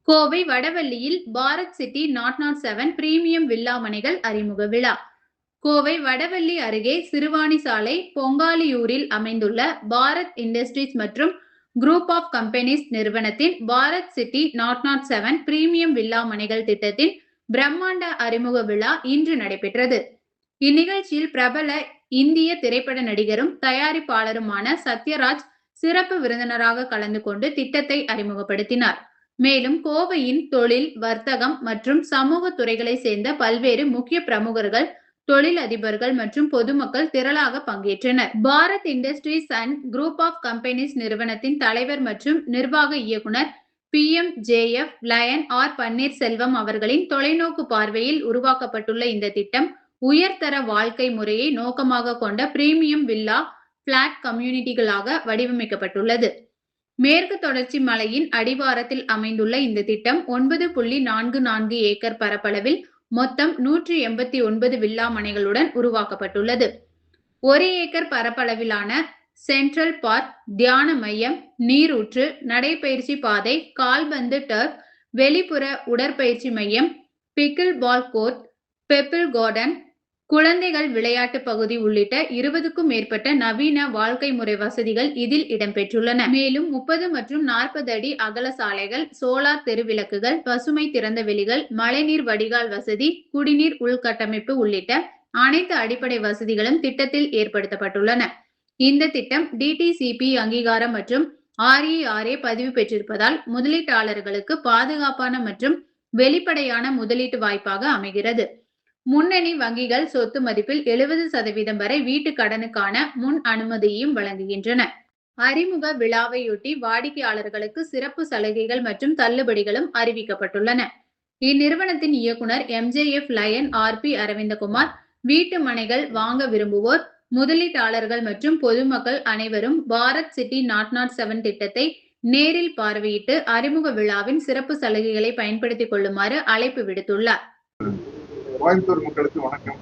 கோவை வடவள்ளியில் Bharat city 007 premium villa மனைகள் அறிமுக விழா. கோவை வடவள்ளி அருகே சிறுவாணி சாலை பொங்காலியூரில் அமைந்துள்ள பாரத் இண்டஸ்ட்ரீஸ் மற்றும் குரூப் ஆஃப் கம்பெனிஸ் நிறுவனத்தின் பாரத் சிட்டி 007 பிரீமியம் வில்லா மனைகள் திட்டத்தின் பிரம்மாண்ட அறிமுக விழா இன்று நடைபெற்றது. இந்நிகழ்ச்சியில் பிரபல இந்திய திரைப்பட நடிகரும் தயாரிப்பாளருமான சத்யராஜ் சிறப்பு விருந்தினராக கலந்து கொண்டு திட்டத்தை அறிமுகப்படுத்தினார். மேலும் கோவையின் தொழில், வர்த்தகம் மற்றும் சமூக துறைகளை சேர்ந்த பல்வேறு முக்கிய பிரமுகர்கள், தொழில் அதிபர்கள் மற்றும் பொதுமக்கள் திரளாக பங்கேற்றனர். Bharat industries and group of companies நிறுவனத்தின் தலைவர் மற்றும் நிர்வாக இயக்குனர் PMJF லயன் ஆர் பன்னீர்செல்வம் அவர்களின் தொலைநோக்கு பார்வையில் உருவாக்கப்பட்டுள்ள இந்த திட்டம் உயர்தர வாழ்க்கை முறையை நோக்கமாக கொண்ட பிரீமியம் வில்லா பிளாட் கம்யூனிட்டிகளாக வடிவமைக்கப்பட்டுள்ளது. மேற்கு தொடர்ச்சி மலையின் அடிவாரத்தில் அமைந்துள்ள இந்த திட்டம் 9.44 ஏக்கர் பரப்பளவில் மொத்தம் 189 வில்லா மனைகளுடன் உருவாக்கப்பட்டுள்ளது. 1 ஏக்கர் பரப்பளவிலான சென்ட்ரல் பார்க், தியான மையம், நீரூற்று, நடைபயிற்சி பாதை, கால்பந்து டர்ஃப், வெளிப்புற உடற்பயிற்சி மையம், pickleball court, pebble garden, குழந்தைகள் விளையாட்டு பகுதி உள்ளிட்ட 20க்கும் மேற்பட்ட நவீன வாழ்க்கை முறை வசதிகள் இதில் இடம்பெற்றுள்ளன. மேலும் 30 மற்றும் 40 அடி அகல சாலைகள், சோலார் தெருவிளக்குகள், பசுமை திறந்த வெளிகள், மழைநீர் வடிகால் வசதி, குடிநீர் உள்கட்டமைப்பு உள்ளிட்ட அனைத்து அடிப்படை வசதிகளும் திட்டத்தில் ஏற்படுத்தப்பட்டுள்ளன. இந்த திட்டம் DTCP அங்கீகாரம் மற்றும் RERA பதிவு பெற்றிருப்பதால் முதலீட்டாளர்களுக்கு பாதுகாப்பான மற்றும் வெளிப்படையான முதலீட்டு வாய்ப்பாக அமைகிறது. முன்னணி வங்கிகள் சொத்து மதிப்பில் 70% வரை வீட்டு கடனுக்கான முன் அனுமதியையும் வழங்குகின்றன. அறிமுக விழாவையொட்டி வாடிக்கையாளர்களுக்கு சிறப்பு சலுகைகள் மற்றும் தள்ளுபடிகளும் அறிவிக்கப்பட்டுள்ளன. இந்நிறுவனத்தின் இயக்குனர் MJF லயன் RP அரவிந்தகுமார், வீட்டு மனைகள் வாங்க விரும்புவோர், முதலீட்டாளர்கள் மற்றும் பொதுமக்கள் அனைவரும் பாரத் சிட்டி 007 திட்டத்தை நேரில் பார்வையிட்டு அறிமுக விழாவின் சிறப்பு சலுகைகளை பயன்படுத்திக் கொள்ளுமாறு அழைப்பு விடுத்துள்ளார். கோயம்புத்தூர் மக்களுக்கு வணக்கம்.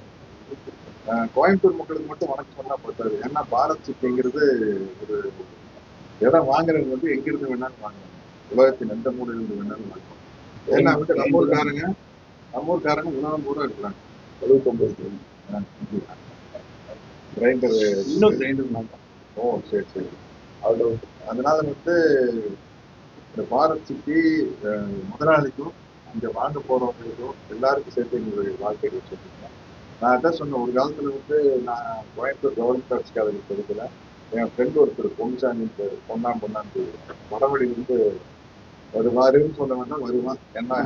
கோயம்புத்தூர் மக்களுக்கு மட்டும் வணக்கம் சொன்னா போட்டாரு. ஏன்னா பாரத் சிட்டிங்கிறது ஒரு இடம் வாங்குறது வந்து எங்கிருந்து வேணாலும் வாங்கலாம், உலகத்தின் எந்த மூலையிலிருந்து வேணாலும் வாங்கலாம். ஏன்னா வந்து நம்ம ஊர்காரங்க உலகம் பூரா இருக்கிறாங்க. 79 கிரைண்டர் இன்னும் கிரைண்டர். ஓ சரி சரி. அதனால வந்து இந்த பாரத் சிட்டி முதலாளிக்கும் இங்க வாங்க போறவங்களுக்கும் எல்லாருக்கும் சேர்த்து எங்களுடைய வாழ்க்கையை வச்சிருக்கேன். நான் அதான் சொன்னேன், ஒரு காலத்துல வந்து நான் கோயம்புத்தூர் கவர்மெண்ட் ஆர்ட்ஸ் காலேஜ் படிக்கல. என் ஃப்ரெண்ட் ஒருத்தர் பொன்சாமி பொன்னான் வடவழியிலிருந்து வருவாருன்னு சொல்ல வேண்டாம், வருவான். ஏன்னா